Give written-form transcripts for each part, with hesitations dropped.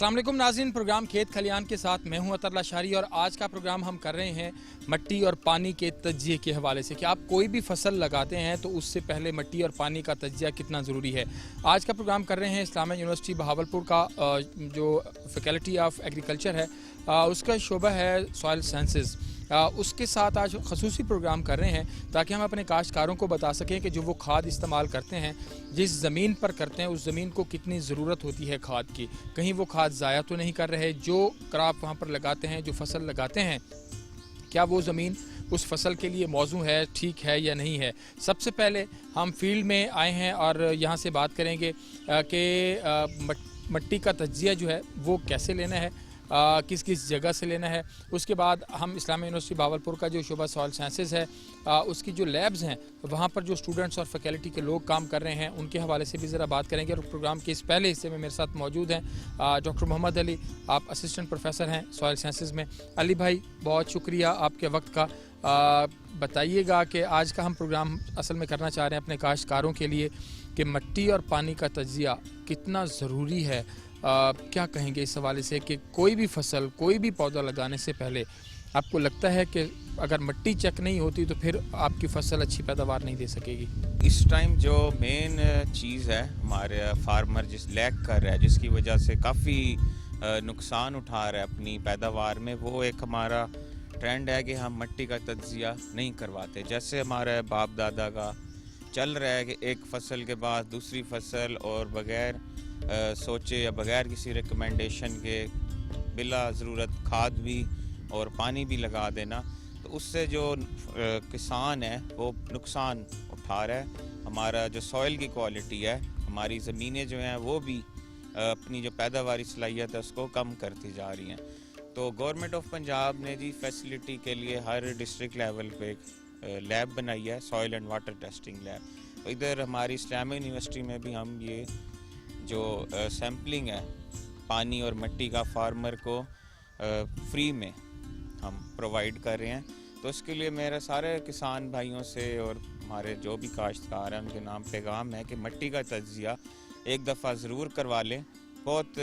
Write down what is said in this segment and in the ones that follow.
अस्सलाम वालेकुम नाज़रीन, प्रोग्राम खेत खलियान के साथ मैं हूं अतर लाशारी और आज का प्रोग्राम हम कर रहे हैं मिट्टी और पानी के तज्जिए के हवाले से कि आप कोई भी फसल लगाते हैं तो उससे पहले मिट्टी और पानी का तज्जिया कितना ज़रूरी है। आज का प्रोग्राम कर रहे हैं इस्लामिया यूनिवर्सिटी बहावलपुर का जो फैकल्टी ऑफ एग्रीकल्चर है उसका शोबा है सॉइल साइंसेस। उसके साथ आज खसूसी प्रोग्राम कर रहे हैं ताकि हम अपने काश्तकारों को बता सकें कि जो वो खाद इस्तेमाल करते हैं, जिस ज़मीन पर करते हैं उस ज़मीन को कितनी ज़रूरत होती है खाद की, कहीं वो खाद ज़ाया तो नहीं कर रहे। जो क्रॉप वहाँ पर लगाते हैं, जो फसल लगाते हैं, क्या वो ज़मीन उस फसल के लिए मौजू है, ठीक है या नहीं है। सबसे पहले हम फील्ड में आए हैं और यहाँ से बात करेंगे कि मिट्टी का तज्जिया जो है वो कैसे लेना है, किस किस जगह से लेना है। उसके बाद हम इस्लामिया यूनिवर्सिटी बहावलपुर का जो शोबा सॉइल साइंसेस है उसकी जो लैब्स हैं वहाँ पर जो स्टूडेंट्स और फैकल्टी के लोग काम कर रहे हैं उनके हवाले से भी ज़रा बात करेंगे। और प्रोग्राम के इस पहले हिस्से में मेरे साथ मौजूद हैं डॉक्टर मोहम्मद अली, आप असिस्टेंट प्रोफेसर हैं सॉइल साइंसेस में। अली भाई, बहुत शुक्रिया आपके वक्त का। बताइएगा कि आज का हम प्रोग्राम असल में करना चाह रहे हैं अपने काश्तकारों के लिए कि मिट्टी और पानी का तज्जिया कितना ज़रूरी है। क्या कहेंगे इस हवाले से कि कोई भी फसल, कोई भी पौधा लगाने से पहले आपको लगता है कि अगर मिट्टी चेक नहीं होती तो फिर आपकी फसल अच्छी पैदावार नहीं दे सकेगी? इस टाइम जो मेन चीज़ है हमारे फार्मर जिस लैक कर रहा है, जिसकी वजह से काफ़ी नुकसान उठा रहा है अपनी पैदावार में, वो एक हमारा ट्रेंड है कि हम मिट्टी का तज्जिया नहीं करवाते। जैसे हमारे बाप दादा का चल रहा है कि एक फसल के बाद दूसरी फसल और बग़ैर सोचे या बग़ैर किसी रिकमेंडेशन के बिला ज़रूरत खाद भी और पानी भी लगा देना, तो उससे जो किसान है वो नुकसान उठा रहा है। हमारा जो सॉइल की क्वालिटी है, हमारी ज़मीनें जो हैं वो भी अपनी जो पैदावारी सलाहियत है उसको कम करती जा रही हैं। तो गवर्नमेंट ऑफ पंजाब ने जी फैसिलिटी के लिए हर डिस्ट्रिक्ट लेवल पे एक लैब बनाई है, soil and water testing lab. इधर हमारी इस्लामिया यूनिवर्सिटी में भी हम ये जो सैम्पलिंग है पानी और मिट्टी का फार्मर को फ्री में हम प्रोवाइड कर रहे हैं। तो इसके लिए मेरे सारे किसान भाइयों से और हमारे जो भी काश्तकार हैं उनके नाम पैगाम है कि मिट्टी का तज्जिया एक दफ़ा ज़रूर करवा लें। बहुत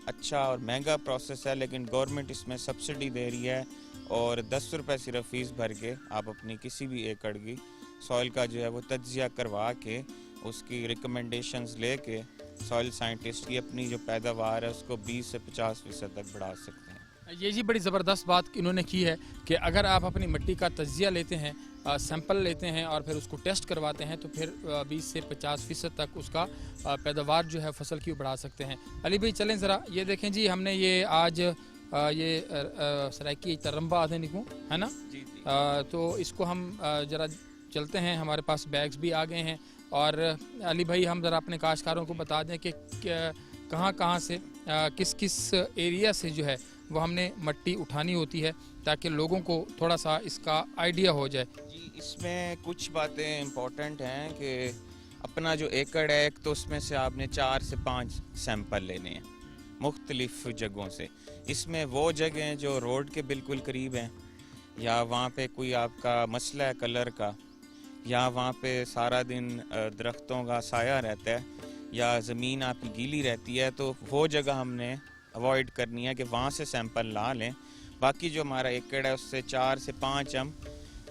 अच्छा और महंगा प्रोसेस है, लेकिन गवर्नमेंट इसमें सब्सिडी दे रही है और 10 रुपये सिर्फ फ़ीस भर के आप अपनी किसी भी एकड़ की सॉइल का जो है वो तज्जिया करवा के उसकी रिकमेंडेशंस लेके सॉइल साइंटिस्ट की अपनी जो पैदावार है उसको 20 से 50% तक बढ़ा सकते हैं। ये जी बड़ी ज़बरदस्त बात इन्होंने की है कि अगर आप अपनी मिट्टी का तज्जिया लेते हैं, सैंपल लेते हैं और फिर उसको टेस्ट करवाते हैं तो फिर 20 से 50% तक उसका पैदावार जो है फसल की बढ़ा सकते हैं। अली भाई चलें ज़रा ये देखें जी, हमने ये आज ये सराइकी तरम्बा आधे निकूँ है ना जी। तो इसको हम ज़रा चलते हैं, हमारे पास बैग्स भी आ गए हैं। और अली भाई हम ज़रा अपने काश्तकारों को बता दें कि कहाँ कहाँ से किस किस एरिया से जो है वो हमने मिट्टी उठानी होती है ताकि लोगों को थोड़ा सा इसका आइडिया हो जाए। जी, इसमें कुछ बातें इम्पोर्टेंट हैं कि अपना जो एकड़ है, एक तो उसमें से आपने 4 से 5 सैंपल लेने हैं मुख्तलिफ जगहों से। इसमें वो जगहें जो रोड के बिल्कुल करीब हैं, या वहाँ पे कोई आपका मसला है कलर का, या वहाँ पे सारा दिन दरख्तों का साया रहता है, या ज़मीन आपकी गीली रहती है, तो वो जगह हमने अवॉइड करनी है कि वहाँ से सैंपल ला लें। बाकी जो हमारा एकड़ है उससे 4 से 5 हम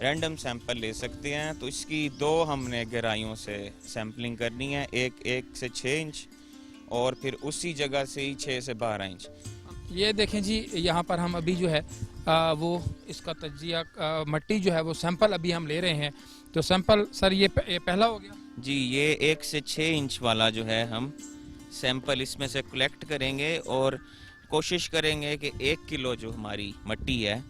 रैंडम सैंपल ले सकते हैं। तो इसकी 2 हमने गहराइयों से सैंपलिंग करनी है, एक से 6 इंच और फिर उसी जगह से ही 6 से 12 इंच। ये देखें जी, यहाँ पर हम अभी जो है वो इसका तज्जिया मिट्टी जो है वो सैंपल अभी हम ले रहे हैं। तो सैंपल सर ये पहला हो गया जी, ये 1 से 6 इंच वाला जो है हम सैंपल इसमें से कलेक्ट करेंगे और कोशिश करेंगे कि 1 किलो जो हमारी मिट्टी है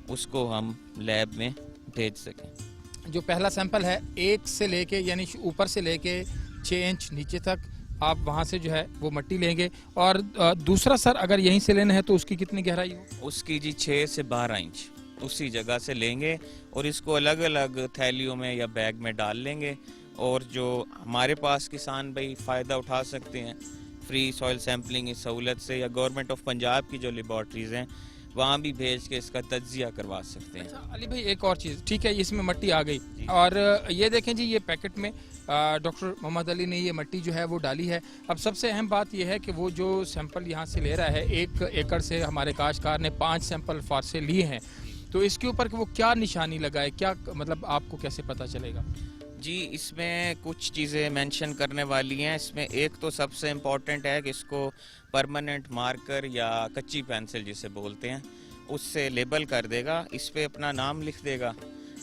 उसको हम लैब में भेज सकें। जो पहला सैंपल है 1 से लेके यानी ऊपर से लेके 6 इंच नीचे तक आप वहाँ से जो है वो मिट्टी लेंगे। और दूसरा सर अगर यहीं से लेना है तो उसकी कितनी गहराई हो? उसकी जी 6 से 12 इंच उसी जगह से लेंगे और इसको अलग अलग थैलियों में या बैग में डाल लेंगे। और जो हमारे पास किसान भाई फ़ायदा उठा सकते हैं फ्री सॉइल सैम्पलिंग की सहूलत से, या गवर्नमेंट ऑफ पंजाब की जो लेबॉर्ट्रीज़ हैं वहाँ भी भेज के इसका तज्जिया करवा सकते हैं। अच्छा अली भाई, एक और चीज़, ठीक है इसमें मट्टी आ गई और ये देखें जी, ये पैकेट में डॉक्टर मोहम्मद अली ने ये मट्टी जो है वो डाली है। अब सबसे अहम बात ये है कि वो जो सैंपल यहाँ से ले रहा है, 1 एकड़ से हमारे काश्तकार ने 5 सैंपल फार से लिए हैं, तो इसके ऊपर वो क्या निशानी लगाए, क्या मतलब आपको कैसे पता चलेगा? जी, इसमें कुछ चीज़ें मेंशन करने वाली हैं। इसमें एक तो सबसे इम्पॉर्टेंट है कि इसको परमानेंट मार्कर या कच्ची पेंसिल जिसे बोलते हैं उससे लेबल कर देगा। इस पे अपना नाम लिख देगा,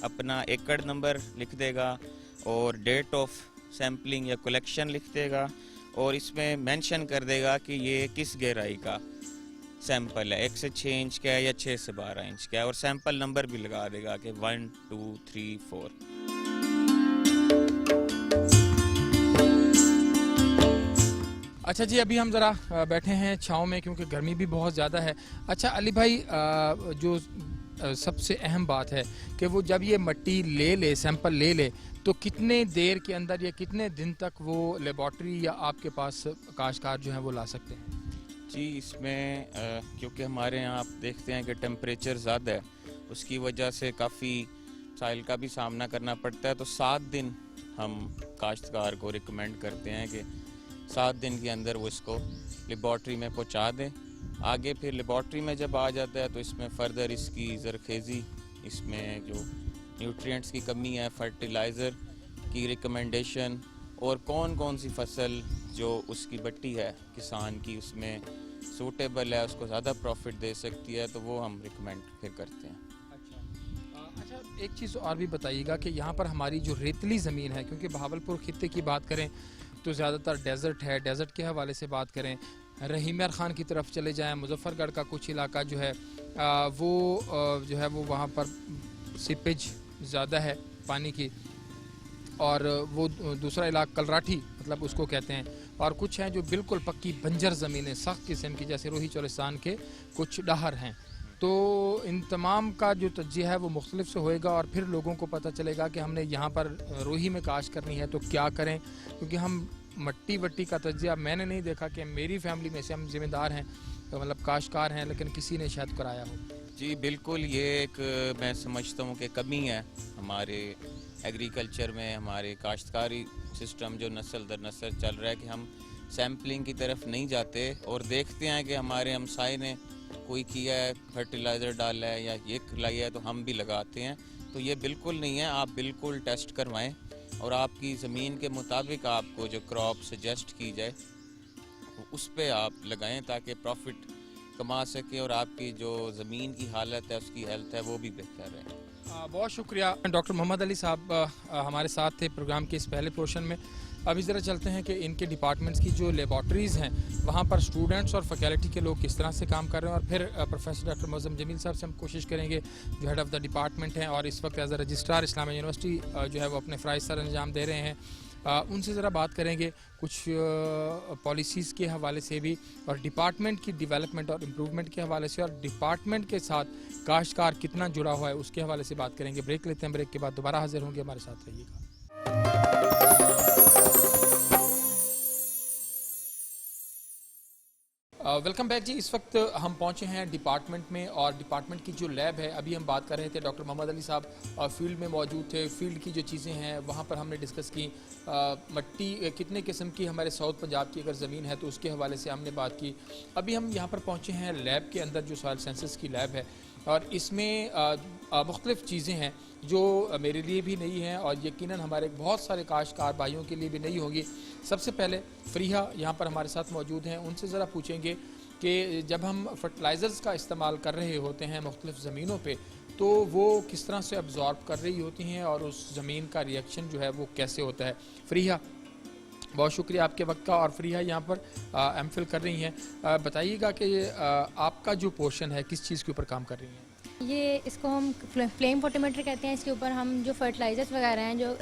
अपना एकड़ नंबर लिख देगा और डेट ऑफ सैम्पलिंग या कलेक्शन लिख देगा और इसमें मेंशन कर देगा कि ये किस गहराई का सैंपल है, 1 से 6 इंच का है या 6 से 12 इंच का है, और सैंपल नंबर भी लगा देगा कि 1 2 3 4। अच्छा जी, अभी हम ज़रा बैठे हैं छाँव में क्योंकि गर्मी भी बहुत ज़्यादा है। अच्छा अली भाई, जो सबसे अहम बात है कि वो जब ये मट्टी ले सैंपल ले तो कितने देर के अंदर या कितने दिन तक वो लेबॉर्ट्री या आपके पास काश्तकार जो है वो ला सकते हैं? जी, इसमें क्योंकि हमारे यहाँ आप देखते हैं कि टेम्परेचर ज़्यादा है, उसकी वजह से काफ़ी साइल का भी सामना करना पड़ता है। तो 7 दिन हम काश्तकार को रिकमेंड करते हैं कि 7 दिन के अंदर वो इसको लेबॉर्ट्री में पहुँचा दें। आगे फिर लेबॉर्ट्री में जब आ जाता है तो इसमें फ़र्दर इसकी ज़रखेज़ी, इसमें जो न्यूट्रिएंट्स की कमी है, फर्टिलाइज़र की रिकमेंडेशन और कौन कौन सी फसल जो उसकी बट्टी है किसान की उसमें सूटेबल है, उसको ज़्यादा प्रॉफिट दे सकती है, तो वो हम रिकमेंड फिर करते हैं। अच्छा, एक चीज़ और भी बताइएगा कि यहाँ पर हमारी जो रेतली ज़मीन है, क्योंकि बहावलपुर खित्ते की बात करें तो ज़्यादातर डेजर्ट है, डेजर्ट के हवाले से बात करें, रहीम यार खान की तरफ चले जाएं, मुजफ्फरगढ़ का कुछ इलाका जो है वो वहाँ पर सीपेज ज़्यादा है पानी की, और वो दूसरा इलाका कलराठी मतलब उसको कहते हैं, और कुछ हैं जो बिल्कुल पक्की बंजर ज़मीनें सख्त किस्म की, जैसे रोही चोलिस्तान के कुछ डहर हैं। तो इन तमाम का जो तज्जिया है वो मुख्तलिफ से होएगा और फिर लोगों को पता चलेगा कि हमने यहाँ पर रोही में काश करनी है तो क्या करें, क्योंकि हम मट्टी वट्टी का तज्जिया मैंने नहीं देखा कि मेरी फैमिली में से हम ज़िम्मेदार हैं, तो मतलब काश्तकार हैं, लेकिन किसी ने शायद कराया हो। जी बिल्कुल, ये एक मैं समझता हूँ कि कमी है हमारे एग्रीकल्चर में, हमारे काश्तकारी सिस्टम जो नस्ल दर नस्ल चल रहा है कि हम सैम्पलिंग की तरफ नहीं जाते और देखते हैं कि हमारे हमसाए ने कोई किया है, फर्टिलाइज़र डाला है या ये खिलाई है तो हम भी लगाते हैं। तो ये बिल्कुल नहीं है, आप बिल्कुल टेस्ट करवाएं और आपकी ज़मीन के मुताबिक आपको जो क्रॉप सजेस्ट की जाए उस पे आप लगाएं ताकि प्रॉफिट कमा सके और आपकी जो ज़मीन की हालत है, उसकी हेल्थ है, वो भी बेहतर रहे। बहुत शुक्रिया डॉक्टर मोहम्मद अली साहब हमारे साथ थे प्रोग्राम के इस पहले पोर्शन में। अभी ज़रा चलते हैं कि इनके डिपार्टमेंट्स की जो लेबॉर्ट्रीज़ हैं वहाँ पर स्टूडेंट्स और फैकल्टी के लोग किस तरह से काम कर रहे हैं, और फिर प्रोफेसर डॉक्टर मौज़म जमील साहब से हम कोशिश करेंगे जो हेड ऑफ़ द डिपार्टमेंट हैं और इस वक्त as a registrar Islamia university जो है वो अपने फ़राइज़ सर अंजाम दे रहे हैं, उनसे ज़रा बात करेंगे कुछ पॉलिसीज़ के हवाले से भी और डिपार्टमेंट की डेवलपमेंट और इम्प्रूवमेंट के हवाले से, और डिपार्टमेंट के साथ काश्तकार कितना जुड़ा हुआ है उसके हवाले से बात करेंगे। ब्रेक लेते हैं, ब्रेक के बाद दोबारा हाजिर होंगे, हमारे साथ रहिएगा। वेलकम बैक जी। इस वक्त हम पहुंचे हैं डिपार्टमेंट में और डिपार्टमेंट की जो लैब है, अभी हम बात कर रहे थे, डॉक्टर मोहम्मद अली साहब फील्ड में मौजूद थे, फील्ड की जो चीज़ें हैं वहाँ पर हमने डिस्कस की, मट्टी कितने किस्म की हमारे साउथ पंजाब की अगर ज़मीन है तो उसके हवाले से हमने बात की। अभी हम यहाँ पर पहुँचे हैं लैब के अंदर, जो सॉइल साइंसेस की लैब है, और इसमें मुख्तलिफ़ चीज़ें हैं जो मेरे लिए भी नई हैं और यकीनन हमारे बहुत सारे काश्तकार भाइयों के लिए भी नई होंगी। सबसे पहले फ़रीहा यहाँ पर हमारे साथ मौजूद हैं, उनसे ज़रा पूछेंगे कि जब हम फर्टिलाइज़र्स का इस्तेमाल कर रहे होते हैं मुख्तलिफ़ ज़मीनों पे, तो वो किस तरह से अब्ज़ॉर्ब कर रही होती हैं और उस ज़मीन का रिएक्शन जो है वो कैसे होता है। फ़रीहा, बहुत शुक्रिया आपके वक्त का। और फ़रीहा यहाँ पर एमफिल कर रही हैं, बताइएगा कि आपका जो पोर्शन है किस चीज़ के ऊपर काम कर रही हैं? ये इसको हम फ्लेम फोटोमीटर कहते हैं। इसके ऊपर हम जो फर्टिलाइज़र्स वगैरह हैं जो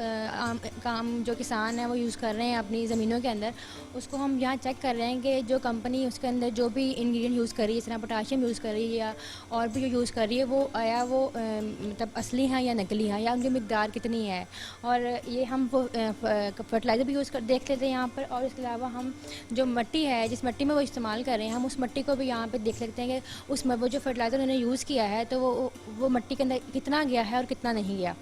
काम जो किसान हैं वो यूज़ कर रहे हैं अपनी ज़मीनों के अंदर, उसको हम यहाँ चेक कर रहे हैं कि जो कंपनी उसके अंदर जो भी इंग्रेडिएंट यूज़ कर रही है, जिस तरह पोटाशियम यूज़ कर रही है या और भी जो यूज़ कर रही है, वो आया वो मतलब असली हैं या नकली हैं, या उनकी मिकदार कितनी है। और ये हम वो फर्टिलाइज़र भी यूज़ कर देख लेते हैं यहाँ पर। और इसके अलावा हम जो मिट्टी है, जिस मिट्टी में वो इस्तेमाल कर रहे हैं, हम उस मिट्टी को भी यहाँ पर देख सकते हैं कि उसमें वो जो फर्टिलाइज़र उन्होंने यूज़ किया है तो वो मिट्टी के अंदर कितना गया है और कितना नहीं गया।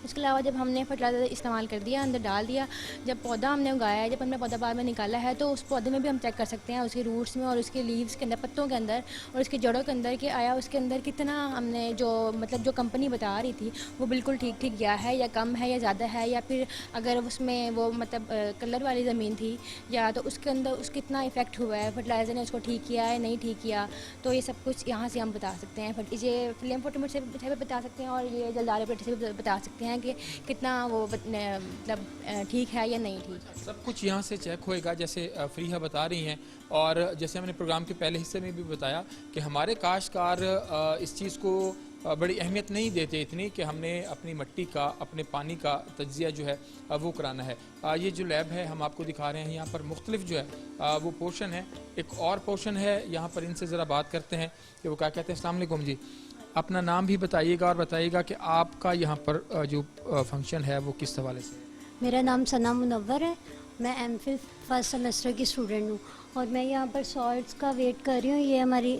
उसके अलावा जब हमने फर्टिलाइज़र इस्तेमाल कर दिया, अंदर डाल दिया, जब पौधा हमने उगाया है, जब हमने पौधा बाद में निकाला है, तो उस पौधे में भी हम चेक कर सकते हैं उसके रूट्स में और उसके लीव्स के अंदर, पत्तों के अंदर और उसकी जड़ों के अंदर कि आया उसके अंदर कितना हमने जो मतलब जो कंपनी बता रही थी वो बिल्कुल ठीक ठीक गया है या कम है या ज़्यादा है, या फिर अगर उसमें वो मतलब कलर वाली ज़मीन थी या तो उसके अंदर उस कितना इफ़ेक्ट हुआ है, फर्टिलाइज़र ने उसको ठीक किया है नहीं ठीक किया। तो ये सब कुछ यहाँ से हम बता सकते हैं। ये फ्लेम फोटोमीटर से भी बता सकते हैं और ये जलदारे प्लेट से भी बता सकते हैं कि कितना वो मतलब ठीक है या नहीं ठीक। सब कुछ यहाँ से चेक होएगा, जैसे फ्रीहा बता रही हैं। और जैसे हमने प्रोग्राम के पहले हिस्से में भी बताया कि हमारे काश्तकार इस चीज़ को बड़ी अहमियत नहीं देते इतनी कि हमने अपनी मिट्टी का, अपने पानी का तज्जिया जो है वो कराना है। ये जो लैब है हम आपको दिखा रहे हैं, यहाँ पर मुख्तलिफ जो है वो पोर्शन है। एक और पोर्शन है, यहाँ पर इनसे ज़रा बात करते हैं कि वो क्या कहते हैं। अस्सलाम वालेकुम जी, अपना नाम भी बताइएगा और बताइएगा कि आपका यहाँ पर जो फंक्शन है वो किस हवाले से। मेरा नाम सना मुनव्वर है, मैं एमफिल फर्स्ट सेमेस्टर की स्टूडेंट हूँ और मैं यहाँ पर सॉल्ट्स का वेट कर रही हूँ। ये हमारी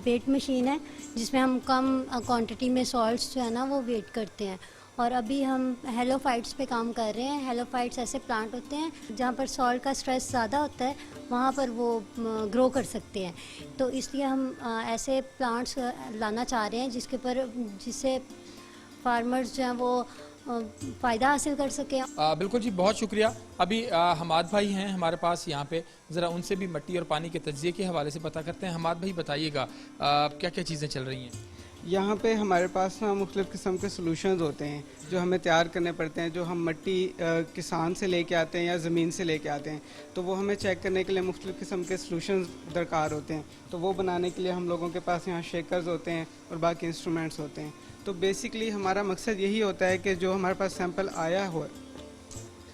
वेट मशीन है जिसमें हम कम क्वांटिटी में सॉल्ट्स जो है ना वो वेट करते हैं। और अभी हम हेलोफाइट्स पे काम कर रहे हैं। हेलोफाइट्स ऐसे प्लांट होते हैं जहाँ पर सॉल्ट का स्ट्रेस ज़्यादा होता है, वहाँ पर वो ग्रो कर सकते हैं। तो इसलिए हम ऐसे प्लांट्स लाना चाह रहे हैं जिससे फार्मर्स जो हैं वो फ़ायदा हासिल कर सकें। बिल्कुल जी, बहुत शुक्रिया। अभी हमाद भाई हैं हमारे पास यहाँ पे, ज़रा उनसे भी मिट्टी और पानी के तज्जिए के हवाले से पता करते हैं। हमाद भाई बताइएगा क्या क्या चीज़ें चल रही हैं यहाँ पे। हमारे पास ना मुख्तलिफ़ किस्म के सॉल्यूशंस होते हैं जो हमें तैयार करने पड़ते हैं, जो हम मिट्टी किसान से लेके आते हैं या ज़मीन से लेके आते हैं। तो वो हमें चेक करने के लिए मुख्तलिफ़ किस्म के सॉल्यूशंस दरकार होते हैं। तो वो बनाने के लिए हम लोगों के पास यहाँ शेकर्स होते हैं और बाकी इंस्ट्रूमेंट्स होते हैं। तो बेसिकली हमारा मकसद यही होता है कि जो हमारे पास सैंपल आया हो,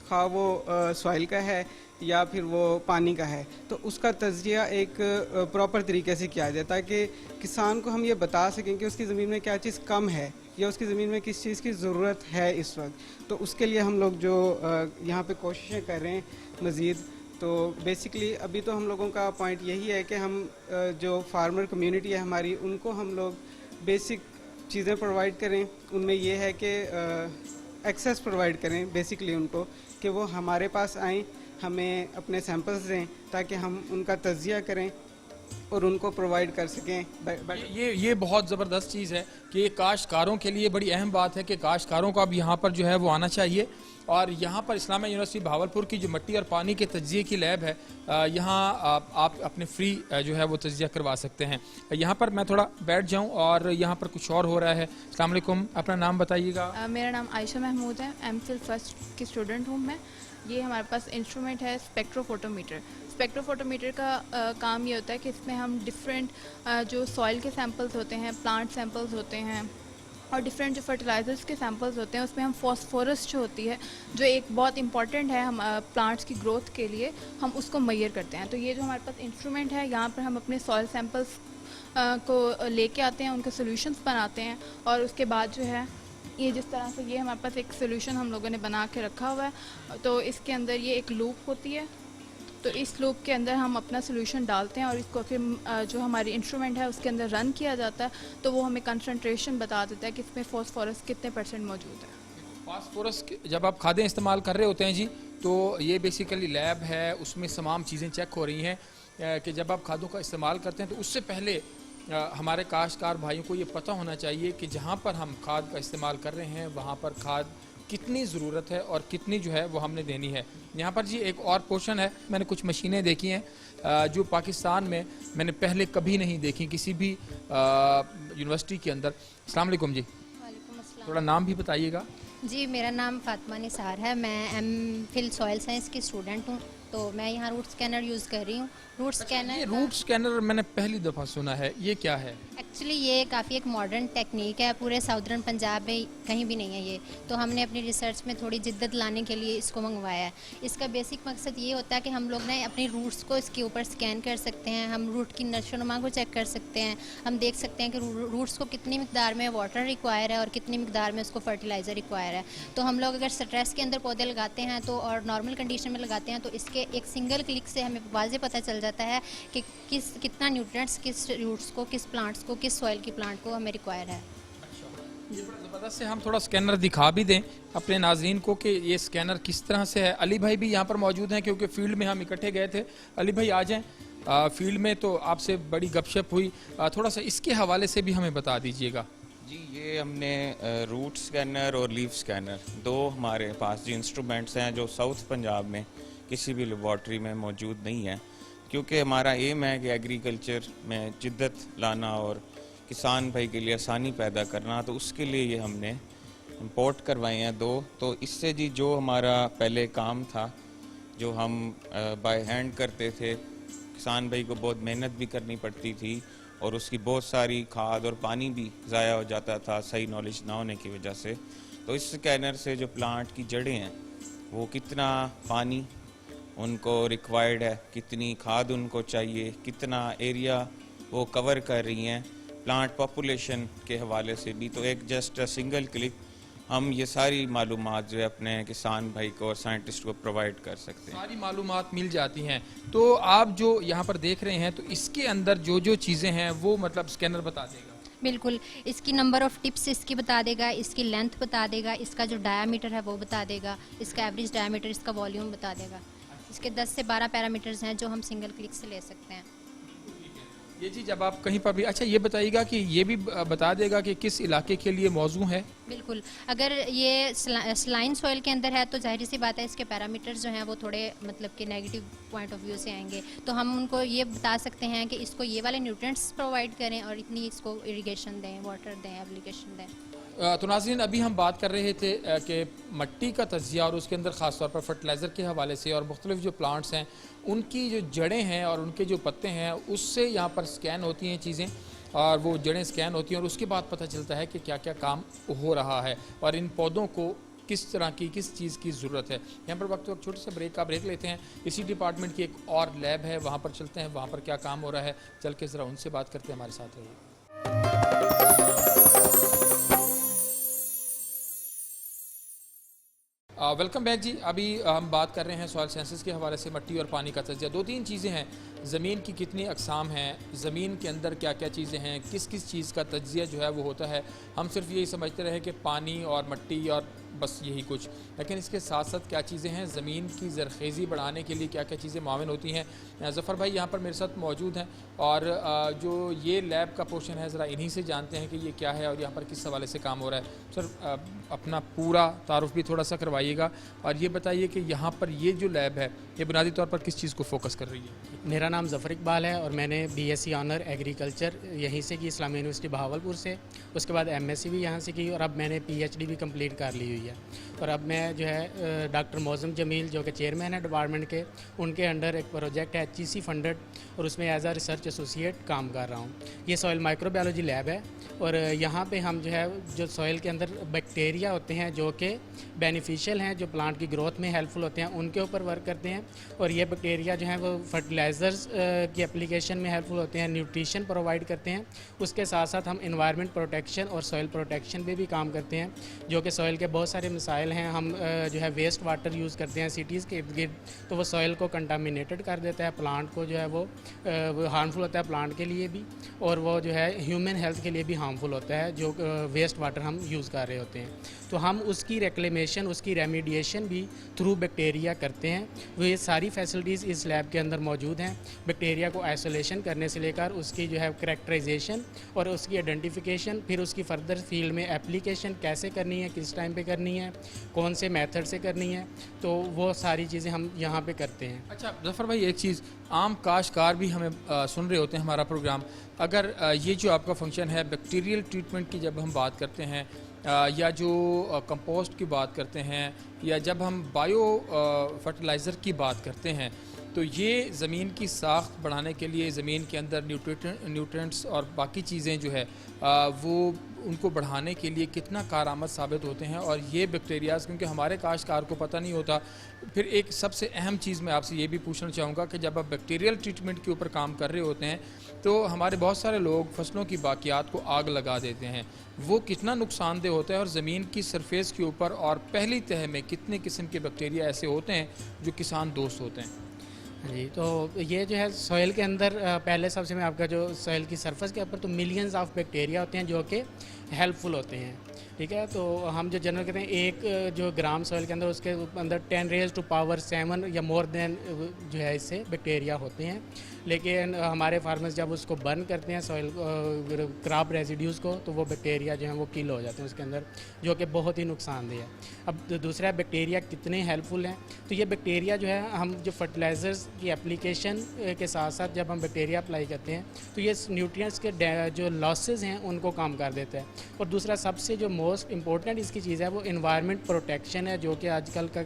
खा वो सॉइल का है या फिर वो पानी का है, तो उसका तज्जिया एक प्रॉपर तरीके से किया जाए ताकि किसान को हम ये बता सकें कि उसकी ज़मीन में क्या चीज़ कम है या उसकी ज़मीन में किस चीज़ की ज़रूरत है इस वक्त। तो उसके लिए हम लोग जो यहाँ पे कोशिशें कर रहे हैं मज़ीद। तो बेसिकली अभी तो हम लोगों का पॉइंट यही है कि हम जो फार्मर कम्युनिटी है हमारी, उनको हम लोग बेसिक चीज़ें प्रोवाइड करें। उनमें ये है कि एक्सेस प्रोवाइड करें बेसिकली उनको, कि वो हमारे पास आएँ, हमें अपने सैंपल्स दें ताकि हम उनका तज्जिया करें और उनको प्रोवाइड कर सकें। ये बहुत ज़बरदस्त चीज़ है कि ये काश्तकारों के लिए बड़ी अहम बात है कि काश्तकारों का अब यहाँ पर जो है वो आना चाहिए। और यहाँ पर इस्लामिया यूनिवर्सिटी भावलपुर की जो मिट्टी और पानी के तज्जिए की लैब है, यहाँ आप अपने फ्री जो है वो तज्जिया करवा सकते हैं। यहाँ पर मैं थोड़ा बैठ जाऊँ और यहाँ पर कुछ और हो रहा है। अस्सलाम वालेकुम, अपना नाम बताइएगा। मेरा नाम आयशा महमूद है, एमफिल फर्स्ट की स्टूडेंट हूँ मैं। ये हमारे पास इंस्ट्रूमेंट है स्पेक्ट्रोफोटोमीटर। स्पेक्ट्रोफोटोमीटर का काम ये होता है कि इसमें हम डिफरेंट जो सॉइल के सैंपल्स होते हैं, प्लांट सैंपल्स होते हैं और डिफरेंट जो फर्टिलाइजर्स के सैंपल्स होते हैं, उसमें हम फॉस्फोरस जो होती है, जो एक बहुत इंपॉर्टेंट है हम प्लांट्स की ग्रोथ के लिए, हम उसको मेजर करते हैं। तो ये जो हमारे पास इंस्ट्रूमेंट है, यहाँ पर हम अपने सॉइल सैंपल्स को लेके आते हैं, उनके सोल्यूशंस बनाते हैं और उसके बाद जो है ये जिस तरह से ये हमारे पास एक सोल्यूशन हम लोगों ने बना के रखा हुआ है। तो इसके अंदर ये एक लूप होती है, तो इस लूप के अंदर हम अपना सोल्यूशन डालते हैं और इसको फिर जो हमारी इंस्ट्रूमेंट है उसके अंदर रन किया जाता है। तो वो हमें कंसंट्रेशन बता देता है कि इसमें फॉस्फोरस कितने % मौजूद है। फास्फोरस जब आप खादें इस्तेमाल कर रहे होते हैं जी, तो ये बेसिकली लैब है, उसमें तमाम चीज़ें चेक हो रही हैं कि जब आप खादों का इस्तेमाल करते हैं तो उससे पहले हमारे काश्तकार भाइयों को ये पता होना चाहिए कि जहाँ पर हम खाद का इस्तेमाल कर रहे हैं वहाँ पर खाद कितनी ज़रूरत है और कितनी जो है वो हमने देनी है। यहाँ पर जी एक और पोर्शन है, मैंने कुछ मशीनें देखी हैं जो पाकिस्तान में मैंने पहले कभी नहीं देखी किसी भी यूनिवर्सिटी के अंदर। अस्सलाम वालेकुम जी, वालेकुम अस्सलाम। थोड़ा नाम भी बताइएगा। जी, मेरा नाम फातिमा निसार है, मैं एमफिल सॉइल साइंस की स्टूडेंट हूँ। तो मैं यहाँ रूट स्कैनर यूज़ कर रही हूँ। रूट स्कैनर रूट स्कैनर मैंने पहली दफ़ा सुना है, ये क्या है? एक्चुअली ये काफ़ी एक मॉडर्न टेक्निक है, पूरे साउदर्न पंजाब में कहीं भी नहीं है ये, तो हमने अपनी रिसर्च में थोड़ी जिद्दत लाने के लिए इसको मंगवाया है। इसका बेसिक मकसद ये होता है कि हम लोग ना अपनी रूट्स को इसके ऊपर स्कैन कर सकते हैं, हम रूट की नशोनुमा को चेक कर सकते हैं, हम देख सकते हैं कि रूट्स को कितनी मिकदार में वाटर रिक्वायर है और कितनी मिकदार में उसको फर्टिलाइज़र रिक्वायर है। तो हम लोग अगर स्ट्रेस के अंदर पौधे लगाते हैं तो और नॉर्मल कंडीशन में लगाते हैं तो इसके एक सिंगल क्लिक से हमें वाज़े पता चल जाता है कि कितना न्यूट्रिएंट्स किस रूट्स को, किस प्लांट्स को, किस सॉइल की प्लांट को हमें रिक्वायर है। ये बड़ा ज़बरदस्त है। हम थोड़ा स्कैनर दिखा भी दें अपने नाज़रीन को कि ये स्कैनर किस तरह से है। अली भाई भी यहाँ पर मौजूद हैं क्योंकि फील्ड में हम इकट्ठे गए थे। अली भाई आ जाएं, फील्ड में तो आपसे बड़ी गपशप हुई, थोड़ा सा इसके हवाले से भी हमें बता दीजिएगा। जी, ये हमने रूट स्कैनर और लीफ स्कैनर दो हमारे पास जो इंस्ट्रूमेंट्स हैं जो साउथ पंजाब में किसी भी लेबॉर्ट्री में मौजूद नहीं है, क्योंकि हमारा एम है कि एग्रीकल्चर में जिद्दत लाना और किसान भाई के लिए आसानी पैदा करना, तो उसके लिए ये हमने इंपोर्ट करवाए हैं दो। तो इससे जी जो हमारा पहले काम था जो हम बाय हैंड करते थे, किसान भाई को बहुत मेहनत भी करनी पड़ती थी और उसकी बहुत सारी खाद और पानी भी ज़ाया हो जाता था सही नॉलेज ना होने की वजह से। तो इस स्कैनर से जो प्लांट की जड़ें हैं वो कितना पानी उनको रिक्वायर्ड है, कितनी खाद उनको चाहिए, कितना एरिया वो कवर कर रही हैं प्लांट पॉपुलेशन के हवाले से भी, तो एक जस्ट सिंगल क्लिक हम ये सारी मालूमात जो है अपने किसान भाई को और साइंटिस्ट को प्रोवाइड कर सकते हैं। सारी मालूमात मिल जाती हैं। तो आप जो यहाँ पर देख रहे हैं तो इसके अंदर जो जो चीज़ें हैं वो मतलब स्कैनर बता देगा। बिल्कुल, इसकी नंबर ऑफ़ टिप्स इसकी बता देगा, इसकी लेंथ बता देगा, इसका जो डायामीटर है वो बता देगा, इसका एवरेज डायामीटर, इसका वॉल्यूम बता देगा। इसके 10 से 12 पैरामीटर्स हैं जो हम सिंगल क्लिक से ले सकते हैं। ये चीज़ जब आप कहीं पर भी, अच्छा ये बताइएगा कि ये भी बता देगा कि किस इलाके के लिए मौजू है। बिल्कुल, अगर ये स्लाइन सॉइल के अंदर है तो जाहिर सी बात है इसके पैरामीटर्स जो हैं वो थोड़े मतलब कि नेगेटिव पॉइंट ऑफ व्यू से आएंगे, तो हम उनको ये बता सकते हैं कि इसको ये वाले न्यूट्रिएंट्स प्रोवाइड करें और इतनी इसको इरिगेशन दें, वाटर दें, एप्लीकेशन दें। तो नाज़रीन, अभी हम बात कर रहे थे कि मट्टी का तज्जिया और उसके अंदर ख़ास तौर पर फर्टिलाइज़र के हवाले से और मुख्तलिफ जो प्लांट्स हैं उनकी जो जड़ें हैं और उनके जो पत्ते हैं उससे यहाँ पर स्कैन होती हैं चीज़ें और वो जड़ें स्कैन होती हैं और उसके बाद पता चलता है कि क्या क्या काम हो रहा है और इन पौधों को किस तरह की किस चीज़ की ज़रूरत है। यहाँ पर वक्त छोटे से ब्रेक का ब्रेक लेते हैं। इसी डिपार्टमेंट की एक और लैब है, वहाँ पर चलते हैं, वहाँ पर क्या काम हो रहा है, चल के ज़रा उनसे बात करते हैं। हमारे साथ रहिए। वेलकम बैक जी। अभी हम बात कर रहे हैं सॉइल साइंसेस के हवाले से मट्टी और पानी का तज्जिया। दो तीन चीज़ें हैं, ज़मीन की कितनी अक़साम हैं, ज़मीन के अंदर क्या क्या चीज़ें हैं, किस किस चीज़ का तज्जिया जो है वो होता है। हम सिर्फ यही समझते रहे कि पानी और मट्टी और बस यही कुछ, लेकिन इसके साथ साथ क्या चीज़ें हैं, ज़मीन की ज़रख़ेज़ी बढ़ाने के लिए क्या क्या चीज़ें मावन होती हैं। ज़फ़र भाई यहाँ पर मेरे साथ मौजूद हैं और जो ये लैब का पोर्शन है ज़रा इन्हीं से जानते हैं कि ये क्या है और यहाँ पर किस हवाले से काम हो रहा है। सर अपना पूरा तारुफ भी थोड़ा सा करवाइएगा और ये बताइए कि यहाँ पर ये जो लैब है ये बुनियादी तौर पर किस चीज़ को फोकस कर रही है। मेरा नाम ज़फ़र इकबाल है और मैंने BSc ऑनर एग्रीकल्चर यहीं से की, इस्लामिया यूनिवर्सिटी बहावलपुर से। उसके बाद MSc भी यहाँ से की और अब मैंने PhD भी कंप्लीट कर ली हुई है। और अब मैं जो है डॉक्टर मौज़म जमील जो कि चेयरमैन है डिपार्टमेंट के, उनके अंडर एक प्रोजेक्ट है HEC फंडेड और उसमें एज आ रिसर्च एसोसिएट काम कर रहा हूँ। ये सॉइल माइक्रोबायोलॉजी लैब है और यहाँ पे हम जो है जो सॉइल के अंदर बैक्टीरिया होते हैं जो कि बेनिफिशियल हैं, जो प्लांट की ग्रोथ में हेल्पफुल होते हैं, उनके ऊपर वर्क करते हैं। और ये बैक्टीरिया जो हैं वो फर्टिलाइज़र्स की एप्लीकेशन में हेल्पफुल होते हैं, न्यूट्रिशन प्रोवाइड करते हैं। उसके साथ साथ हम इन्वायरमेंट प्रोटेक्शन और सॉइल प्रोटेक्शन पे भी काम करते हैं, जो कि सॉइल के बहुत सारे मसाइल हैं। हम जो है वेस्ट वाटर यूज़ करते हैं सिटीज़ के इर्द गिर्द, तो वो सॉइल को कंटामिनेटेड कर देता है, प्लांट को जो है वो हार्मफुल होता है प्लांट के लिए भी, और वो जो है ह्यूमन हेल्थ के लिए भी हार्मफुल होता है जो वेस्ट वाटर हम यूज़ कर रहे होते हैं। तो हम उसकी रेक्लेमेशन, उसकी रेमीडिएशन भी थ्रू बैक्टीरिया करते हैं। वो ये सारी फैसिलिटीज़ इस लैब के अंदर मौजूद हैं। बैक्टीरिया को आइसोलेशन करने से लेकर उसकी जो है करैक्टराइजेशन और उसकी आइडेंटिफिकेशन, फिर उसकी फर्दर फील्ड में एप्लीकेशन कैसे करनी है, किस टाइम पे करनी है, कौन से मेथड से करनी है, तो वो सारी चीज़ें हम यहाँ पे करते हैं। अच्छा ज़फ़र भाई, एक चीज़, आम काश्तकार भी हमें सुन रहे होते हैं हमारा प्रोग्राम, अगर ये जो आपका फंक्शन है बैक्टीरियल ट्रीटमेंट की जब हम बात करते हैं या जो कंपोस्ट की बात करते हैं या जब हम बायो फर्टिलाइज़र की बात करते हैं, तो ये ज़मीन की साख्त बढ़ाने के लिए ज़मीन के अंदर न्यूट्रिएंट्स और बाकी चीज़ें जो है वो उनको बढ़ाने के लिए कितना कारआमद साबित होते हैं। और ये बैक्टीरियाज़ क्योंकि हमारे काश्तकार को पता नहीं होता। फिर एक सबसे अहम चीज़ मैं आपसे ये भी पूछना चाहूँगा कि जब आप बैक्टीरियल ट्रीटमेंट के ऊपर काम कर रहे होते हैं तो हमारे बहुत सारे लोग फसलों की बाकियात को आग लगा देते हैं, वो कितना नुकसानदेह होता है और ज़मीन की सरफेस के ऊपर और पहली तह में कितने किस्म के बैक्टीरिया ऐसे होते हैं जो किसान दोस्त होते हैं? जी, तो ये जो है सॉइल के अंदर पहले सबसे मैं आपका जो सॉइल की सरफेस के ऊपर तो मिलियंस ऑफ बैक्टीरिया होते हैं जो कि हेल्पफुल होते हैं, ठीक है। तो हम जो जनरल कहते हैं एक जो ग्राम सॉइल के अंदर उसके अंदर 10⁻⁷ या मोर देन जो है इससे बैक्टीरिया होते हैं। लेकिन हमारे फार्मर्स जब उसको बर्न करते हैं सॉइल क्रॉप रेजिड्यूज़ को तो वो बैक्टीरिया जो हैं वो किल हो जाते हैं उसके अंदर, जो कि बहुत ही नुकसानदेह है। अब दूसरा बैक्टीरिया कितने हेल्पफुल हैं, तो ये बैक्टीरिया जो है हम जो फर्टिलाइज़र्स की एप्लीकेशन के साथ साथ जब हम बैक्टीरिया अप्लाई करते हैं तो ये न्यूट्रिएंट्स के जो लॉसेस हैं उनको कम कर देता है। और दूसरा सबसे जो मोस्ट इम्पोर्टेंट इसकी चीज़ है वो इन्वायरमेंट प्रोटेक्शन है, जो कि आजकल का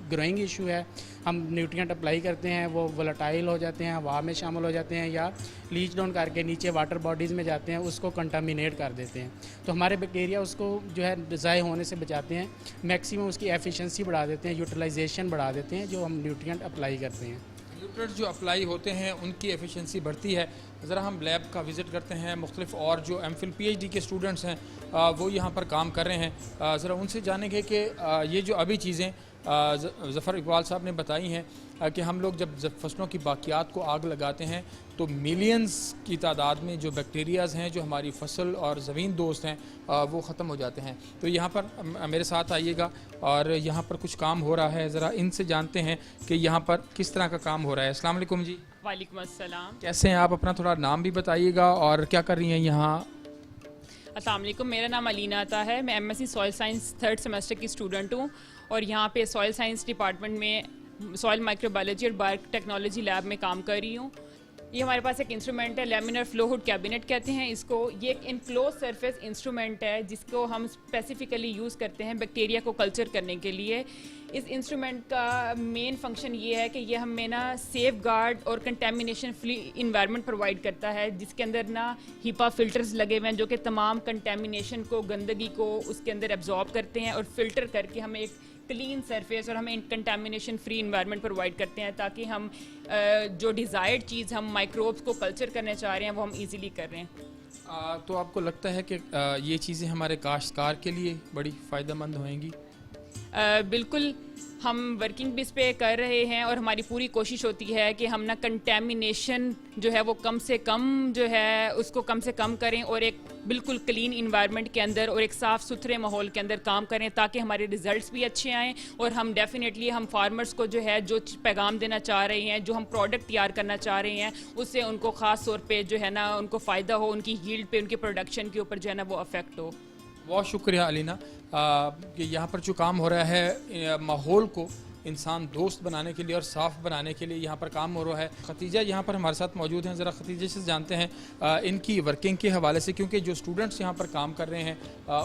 ग्रोइंग इशू है। हम न्यूट्रिएंट अप्लाई करते हैं वो वोलेटाइल हो जाते हैं, हवा में शामिल हो जाते हैं या लीच डाउन करके नीचे वाटर बॉडीज़ में जाते हैं, उसको कंटामिनेट कर देते हैं। तो हमारे बैक्टीरिया उसको जो है ज़ाय होने से बचाते हैं, मैक्सिमम उसकी एफिशिएंसी बढ़ा देते हैं, यूटिलाइजेशन बढ़ा देते हैं जो हम न्यूट्रिएंट अप्लाई करते हैं। न्यूट्रिएंट जो अप्लाई होते हैं उनकी एफिशिएंसी बढ़ती है। ज़रा हम लैब का विज़िट करते हैं, मुख्तलिफ और जो एमफिल PhD के स्टूडेंट्स हैं वो यहाँ पर काम कर रहे हैं। ज़रा उनसे जानेंगे कि ये जो अभी चीज़ें ज़फ़र इकबाल साहब ने बताई हैं कि हम लोग जब फसलों की बाकियात को आग लगाते हैं तो मिलियंस की तादाद में जो बैक्टीरियाज़ हैं जो हमारी फसल और ज़मीन दोस्त हैं वो ख़त्म हो जाते हैं। तो यहाँ पर मेरे साथ आइएगा और यहाँ पर कुछ काम हो रहा है, ज़रा इनसे जानते हैं कि यहाँ पर किस तरह का काम हो रहा है। अस्सलाम वालेकुम जी। वालेकुम अस्सलाम। कैसे हैं आप? अपना थोड़ा नाम भी बताइएगा और क्या कर रही हैं यहाँ? अस्सलाम वालेकुम, मेरा नाम अलीना आता है, मैं MSc soil science 3rd semester की स्टूडेंट हूँ और यहाँ पे सॉइल साइंस डिपार्टमेंट में सॉइल माइक्रोबायोलॉजी और बायोटेक्नोलॉजी लैब में काम कर रही हूँ। ये हमारे पास एक इंस्ट्रूमेंट है, लैमिनर फ्लो हुड कैबिनेट कहते हैं इसको। ये एक इनक्लोज सरफेस इंस्ट्रूमेंट है जिसको हम स्पेसिफिकली यूज़ करते हैं बैक्टीरिया को कल्चर करने के लिए। इस इंस्ट्रूमेंट का मेन फंक्शन ये है कि ये हमें ना सेफ गार्ड और कंटेमिनेशन फ्री इन्वायरमेंट प्रोवाइड करता है, जिसके अंदर ना HEPA फिल्टर्स लगे हुए हैं जो कि तमाम कंटेमिनेशन को, गंदगी को उसके अंदर एब्जॉर्ब करते हैं और फिल्टर करके हमें एक क्लीन सरफेस और हमें कंटेमिनेशन फ्री इन्वायरमेंट प्रोवाइड करते हैं, ताकि हम जो डिज़ायर्ड चीज़ हम माइक्रोब्स को कल्चर करना चाह रहे हैं वो हम इजीली कर रहे हैं। तो आपको लगता है कि ये चीज़ें हमारे काश्तकार के लिए बड़ी फ़ायदेमंद होंगी? बिल्कुल, हम वर्किंग बेस पे कर रहे हैं और हमारी पूरी कोशिश होती है कि हम ना कंटेमिनेशन जो है वो कम से कम जो है उसको कम से कम करें और एक बिल्कुल क्लीन इन्वायरमेंट के अंदर और एक साफ़ सुथरे माहौल के अंदर काम करें, ताकि हमारे रिजल्ट्स भी अच्छे आएँ और हम डेफिनेटली हम फार्मर्स को जो है जो पैगाम देना चाह रहे हैं, जो हम प्रोडक्ट तैयार करना चाह रहे हैं, उससे उनको ख़ास तौर पे जो है ना उनको फ़ायदा हो, उनकी यील्ड पे, उनकी प्रोडक्शन के ऊपर जो है ना वो अफेक्ट हो। बहुत शुक्रिया अलीना कि यहाँ पर जो काम हो रहा है माहौल को इंसान दोस्त बनाने के लिए और साफ़ बनाने के लिए यहाँ पर काम हो रहा है। खतीजा यहाँ पर हमारे साथ मौजूद हैं, ज़रा खतीजे से जानते हैं इनकी वर्किंग के हवाले से, क्योंकि जो स्टूडेंट्स यहाँ पर काम कर रहे हैं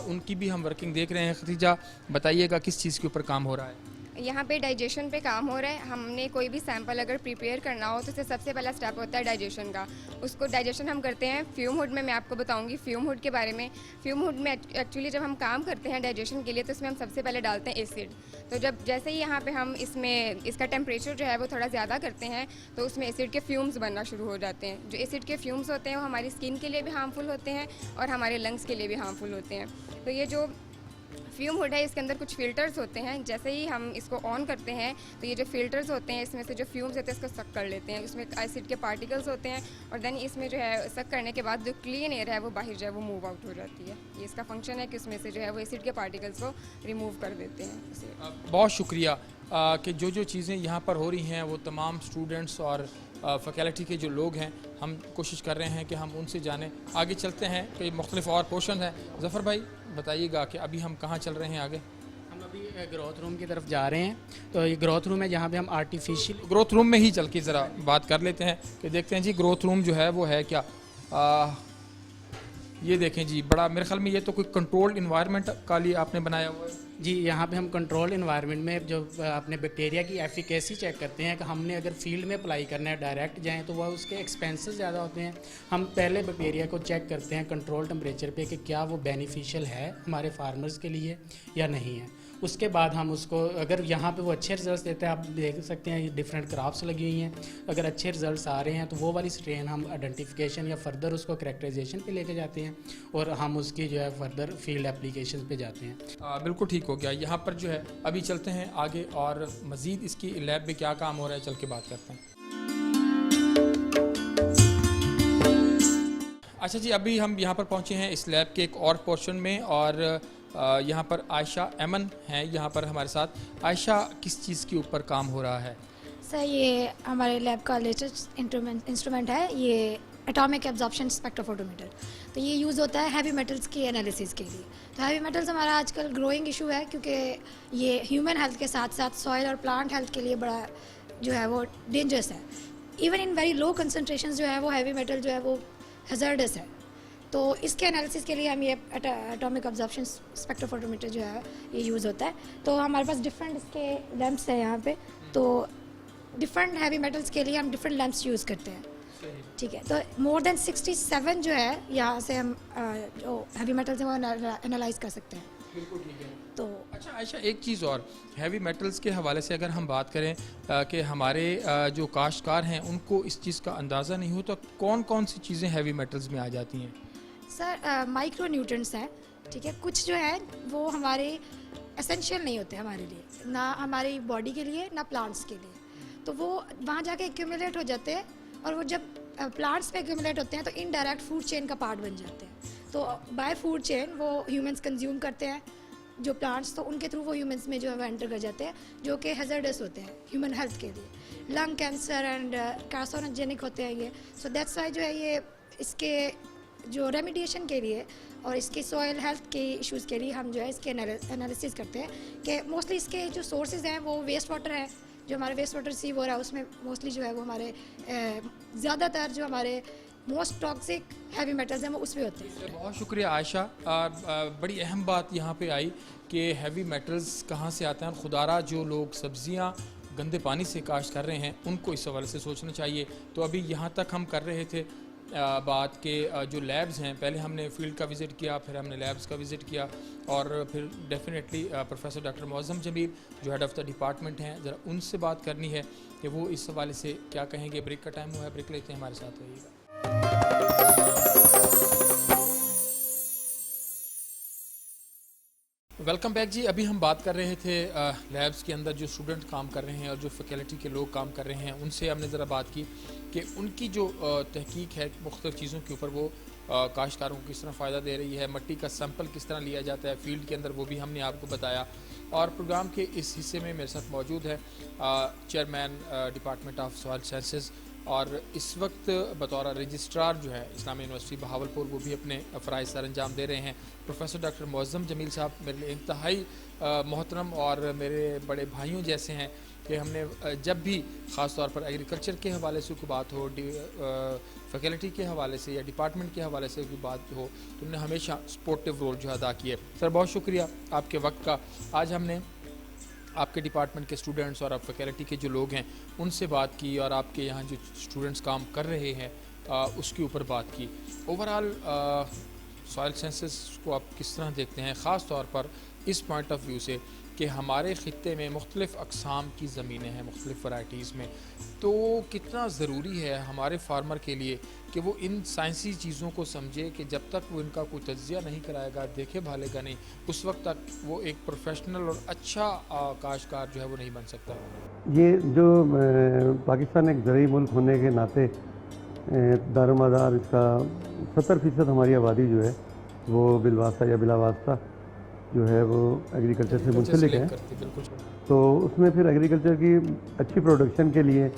उनकी भी हम वर्किंग देख रहे हैं। खतीजा बताइएगा किस चीज़ के ऊपर काम हो रहा है? यहाँ पे डाइजेशन पे काम हो रहा है। हमने कोई भी सैंपल अगर प्रिपेयर करना हो तो उससे सबसे पहला स्टेप होता है डाइजेशन का। उसको डाइजेशन हम करते हैं फ्यूम हुड में। मैं आपको बताऊंगी फ्यूम हुड के बारे में। फ्यूम हुड में एक्चुअली जब हम काम करते हैं डाइजेशन के लिए तो इसमें हम सबसे पहले डालते हैं एसिड। तो जब जैसे ही यहाँ पे हम इसमें इसका टेम्परेचर जो है वो थोड़ा ज़्यादा करते हैं तो उसमें एसिड के फ्यूम्स बनना शुरू हो जाते हैं। जो एसिड के फ्यूम्स होते हैं वो हमारी स्किन के लिए भी हार्मफुल होते हैं और हमारे लंग्स के लिए भी हार्मफुल होते हैं। तो ये जो फ्यूम हुड है इसके अंदर कुछ फ़िल्टर्स होते हैं। जैसे ही हम इसको ऑन करते हैं तो ये जो फ़िल्टर्स होते हैं इसमें से जो फ्यूम्स होते हैं इसको सक कर लेते हैं। इसमें एसिड के पार्टिकल्स होते हैं और देन इसमें जो है सक करने के बाद जो क्लीन एयर है वो बाहर जो है वो मूव आउट हो जाती है। ये इसका फंक्शन है कि उसमें से जो है वो एसिड के पार्टिकल्स को रिमूव कर देते हैं। बहुत शुक्रिया कि जो चीज़ें यहाँ पर हो रही हैं वो तमाम स्टूडेंट्स और फैकल्टी के जो लोग हैं हम कोशिश कर रहे हैं कि हम उनसे जानें। आगे चलते हैं, कई मुख्तलिफ और पोर्शन हैं। ज़फ़र भाई बताइएगा कि अभी हम कहाँ चल रहे हैं आगे? हम अभी ग्रोथ रूम की तरफ जा रहे हैं। तो ये ग्रोथ रूम है जहाँ पे हम आर्टिफिशियल ग्रोथ रूम में ही चल के ज़रा बात कर लेते हैं कि देखते हैं जी ग्रोथ रूम जो है वो है क्या। ये देखें जी, बड़ा मेरे ख्याल में ये तो कोई कंट्रोल्ड इन्वायरमेंट का लिए आपने बनाया हुआ है। जी, यहाँ पे हम कंट्रोल इन्वायरमेंट में जो अपने बैक्टीरिया की एफिकेसी चेक करते हैं कि हमने अगर फील्ड में अप्लाई करना है डायरेक्ट जाएँ तो वह उसके एक्सपेंसेस ज़्यादा होते हैं। हम पहले बैक्टीरिया को चेक करते हैं कंट्रोल टेम्परेचर पे कि क्या वो बेनिफिशियल है हमारे फार्मर्स के लिए या नहीं है। उसके बाद हम उसको, अगर यहाँ पे वो अच्छे रिजल्ट्स देते हैं, आप देख सकते हैं डिफरेंट क्रॉप्स लगी हुई हैं, अगर अच्छे रिजल्ट्स आ रहे हैं तो वो वाली स्ट्रेन हम आइडेंटिफिकेशन या फर्दर उसको करैक्टराइजेशन पे लेके जाते हैं और हम उसकी जो है फर्दर फील्ड एप्लीकेशन पे जाते हैं। बिल्कुल ठीक हो गया। यहाँ पर जो है अभी चलते हैं आगे और मज़ीद इसकी लैब में क्या काम हो रहा है चल के बात करते हैं। अच्छा जी, अभी हम यहाँ पर पहुँचे हैं इस लैब के एक और पोर्शन में और यहाँ पर आयशा एमन हैं यहाँ पर हमारे साथ। आयशा, किस चीज़ के ऊपर काम हो रहा है? सर, ये हमारे लैब का लेटेस्ट इंस्ट्रूमेंट है, ये एटॉमिक एब्जॉर्प्शन स्पेक्ट्रोफोटोमीटर। तो ये यूज़ होता है हैवी मेटल्स की एनालिसिस के लिए। तो हैवी मेटल्स हमारा आजकल ग्रोइंग इशू है क्योंकि ये ह्यूमन हेल्थ के साथ साथ सॉइल और प्लांट हेल्थ के लिए बड़ा जो है वो डेंजरस है। Even in very low concentration जो है वो हैवी मेटल जो है वो हैज़ार्डस है। तो इसके एनालिसिस के लिए हम ये एटॉमिक ऑब्जर्प्शन स्पेक्ट्रोफोटोमीटर जो है ये यूज़ होता है। तो हमारे पास डिफरेंट इसके लैंप्स हैं यहाँ पे, तो डिफरेंट हैवी मेटल्स के लिए हम डिफरेंट लैंप्स यूज़ करते हैं। ठीक है, तो मोर देन 67 जो है यहाँ से हम जो हैवी मेटल्स हैं वो एनालाइज कर सकते हैं। बिल्कुल ठीक है। तो अच्छा आयशा, एक चीज़ और, हैवी मेटल्स के हवाले से अगर हम बात करें कि हमारे जो काश्तकार हैं उनको इस चीज़ का अंदाज़ा नहीं हो, तो कौन कौन सी चीज़ें हैवी मेटल्स में आ जाती हैं? सर, माइक्रो न्यूट्रंट्स हैं, ठीक है, कुछ जो है वो हमारे एसेंशियल नहीं होते हमारे लिए, ना हमारी बॉडी के लिए ना प्लांट्स के लिए। तो वो वहाँ जाके एक्यूमुलेट हो जाते हैं और वो जब प्लांट्स पे एक्यूमुलेट होते हैं तो इनडायरेक्ट फूड चेन का पार्ट बन जाते हैं। तो बाय फूड चेन वो ह्यूमंस कंज्यूम करते हैं जो प्लांट्स, तो उनके थ्रू वो ह्यूमंस में जो है वो एंटर कर जाते हैं, जो कि हैज़ार्डस होते हैं ह्यूमन हेल्थ के लिए। लंग कैंसर एंड कार्सिनोजेनिक होते हैं ये। सो दैट्स वाई जो है ये इसके जो रेमिडिएशन के लिए और इसकी सॉइल हेल्थ के इश्यूज़ के लिए हम जो है इसके एनालिसिस करते हैं कि मोस्टली इसके जो सोर्सेज हैं वो वेस्ट वाटर है, जो हमारे वेस्ट वाटर रिसीव हो रहा है उसमें मोस्टली जो है वो हमारे ज़्यादातर जो हमारे मोस्ट टॉक्सिक हैवी मेटल्स हैं वो उसमें होते हैं। बहुत शुक्रिया आयशा। बड़ी अहम बात यहाँ पे आई कि हैवी मेटल्स कहाँ से आते हैं। खुदारा जो लोग सब्जियाँ गंदे पानी से काश्त कर रहे हैं उनको इस हवाले से सोचना चाहिए। तो अभी यहाँ तक हम कर रहे थे बात के जो लैब्स हैं, पहले हमने फील्ड का विज़िट किया, फिर हमने लैब्स का विज़िट किया और फिर definitely professor doctor Mauzam Jamil जो हेड ऑफ़ द डिपार्टमेंट हैं, ज़रा उनसे बात करनी है कि वो इस हवाले से क्या कहेंगे। ब्रेक का टाइम हुआ है, ब्रेक लेते हैं, हमारे साथ रहिएगा। वेलकम बैक जी। अभी हम बात कर रहे थे लैब्स के अंदर जो स्टूडेंट काम कर रहे हैं और जो फैकल्टी के लोग काम कर रहे हैं, उनसे हमने ज़रा बात की कि उनकी जो तहकीक है मुख्तलिफ़ चीज़ों के ऊपर, वो काश्तकारों को किस तरह फ़ायदा दे रही है, मट्टी का सैंपल किस तरह लिया जाता है फील्ड के अंदर, वो भी हमने आपको बताया। और प्रोग्राम के इस हिस्से में मेरे साथ मौजूद है chairman department of soil sciences और इस वक्त बतौर रजिस्ट्रार जो है इस्लामी यूनिवर्सिटी बहावलपुर, वो भी अपने फ़राइज़ सर अंजाम दे रहे हैं, प्रोफेसर डॉक्टर मौज़म जमील साहब मेरे लिए इंतहाई मोहतरम और मेरे बड़े भाइयों जैसे हैं कि हमने जब भी ख़ास तौर पर एग्रीकल्चर के हवाले से कोई बात हो, फैकल्टी के हवाले से या डिपार्टमेंट के हवाले से कोई बात हो, तो उन्होंने हमेशा सपोर्टिव रोल जो अदा किया। सर बहुत शुक्रिया आपके वक्त का। आज हमने आपके डिपार्टमेंट के स्टूडेंट्स और आप फैकल्टी के जो लोग हैं उनसे बात की और आपके यहाँ जो स्टूडेंट्स काम कर रहे हैं उसके ऊपर बात की। ओवरऑल सॉइल साइंसेस को आप किस तरह देखते हैं, ख़ास तौर पर इस पॉइंट ऑफ व्यू से कि हमारे ख़ित्ते में मुख्तलिफ़ अक़साम की ज़मीनें हैं, मुख्तलिफ़ वैराइटीज़ में, तो कितना ज़रूरी है हमारे फार्मर के लिए कि वो इन साइंसी चीज़ों को समझे कि जब तक वो इनका कोई तज्ज़िया नहीं कराएगा, देखे भालेगा नहीं, उस वक्त तक वो एक प्रोफेशनल और अच्छा काश्तकार जो है वो नहीं बन सकता। ये जो पाकिस्तान एक ज़रूरी मुल्क होने के नाते दारोमदार इसका 70% हमारी आबादी जो है वो बिलवास्ता या बिलावास्ता जो है वो एग्रीकल्चर से मुंसलिक है। तो उसमें फिर एग्रीकल्चर की अच्छी प्रोडक्शन के लिए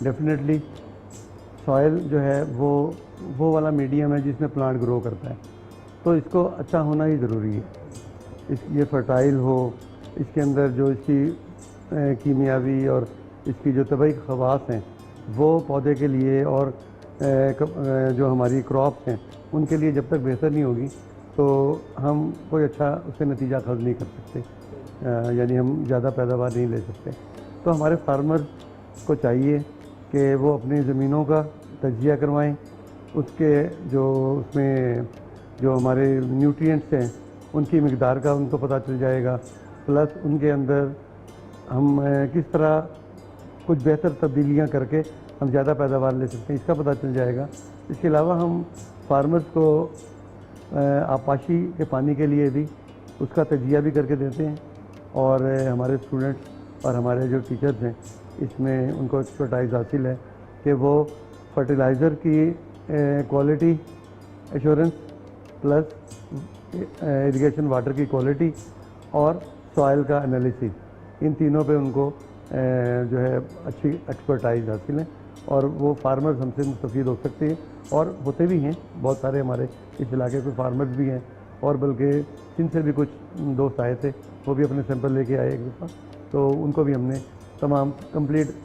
डेफिनेटली सॉइल जो है वो वाला मीडियम है जिसमें प्लांट ग्रो करता है, तो इसको अच्छा होना ही ज़रूरी है। ये फर्टाइल हो, इसके अंदर जो इसकी कीमियावी और इसकी जो तबई ख़वास हैं वो पौधे के लिए और जो हमारी क्रॉप्स हैं उनके लिए जब तक बेहतर नहीं होगी तो हम कोई अच्छा उससे नतीजा हासिल नहीं कर सकते। यानी हम ज़्यादा पैदावार नहीं ले सकते। तो हमारे फार्मर को चाहिए कि वो अपनी ज़मीनों का तजिया करवाएं, उसके जो उसमें जो हमारे न्यूट्रिएंट्स हैं उनकी मिकदार का उनको पता चल जाएगा, प्लस उनके अंदर हम किस तरह कुछ बेहतर तब्दीलियां करके हम ज़्यादा पैदावार ले सकते हैं इसका पता चल जाएगा। इसके अलावा हम फार्मर्स को आपाशी के पानी के लिए भी उसका तजिया भी करके देते हैं, और हमारे स्टूडेंट्स और हमारे जो टीचर्स हैं इसमें उनको एक्सपर्टाइज हासिल है कि वो फर्टिलाइज़र की quality assurance plus irrigation water की क्वालिटी और सॉइल का एनालिसिस, इन तीनों पे उनको जो है अच्छी एक्सपर्टाइज हासिल है, और वो फार्मर्स हमसे मुस्तफ़ीद हो सकते हैं और होते भी हैं। बहुत सारे हमारे इस इलाके के फार्मर्स भी हैं, और बल्कि जिनसे भी कुछ दोस्त आए थे वो भी अपने सैंपल लेके आए एक दफ़ा, तो उनको भी हमने तमाम कंप्लीट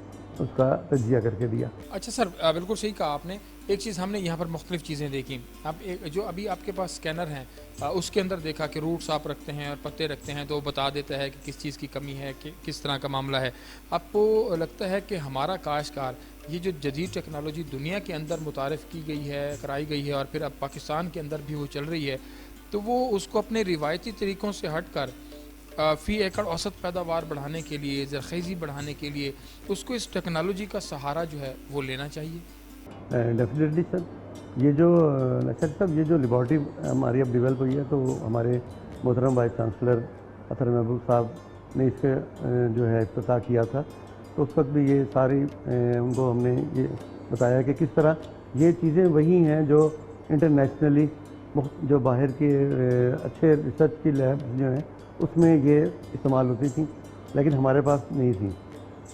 उसका तजिया करके दिया। अच्छा सर, बिल्कुल सही कहा आपने। एक चीज़ हमने यहाँ पर मुख्तलिफ़ चीज़ें देखी। आप एक जो अभी आपके पास स्कैनर हैं उसके अंदर देखा कि रूट्स आप रखते हैं और पत्ते रखते हैं, तो वो बता देता है कि किस चीज़ की कमी है, कि किस तरह का मामला है। आपको लगता है कि हमारा काश्तकार ये जो जदीद टेक्नोलॉजी दुनिया के अंदर मुतारिफ़ की गई है, कराई गई है, और फिर अब पाकिस्तान के अंदर भी वो चल रही है, तो वो उसको अपने रिवायती तरीक़ों से हट कर फ़ी एकड़ औसत पैदावार बढ़ाने के लिए, ज़रख़ीज़ी बढ़ाने के लिए उसको इस टेक्नोलॉजी का सहारा जो है वो लेना चाहिए? डेफिनेटली सर, ये जो नशर साहब ये जो लेबॉर्ट्री हमारी अब डेवलप हुई है, तो हमारे मोहतरम वाइस चांसलर अतर महबूब साहब ने इसके जो है इफ्तिताह किया था, तो उस वक्त भी ये सारी उनको हमने ये बताया कि किस तरह ये चीज़ें वही हैं जो इंटरनेशनली जो बाहर के अच्छे रिसर्च की लैब जो हैं उसमें ये इस्तेमाल होती थी, लेकिन हमारे पास नहीं थी।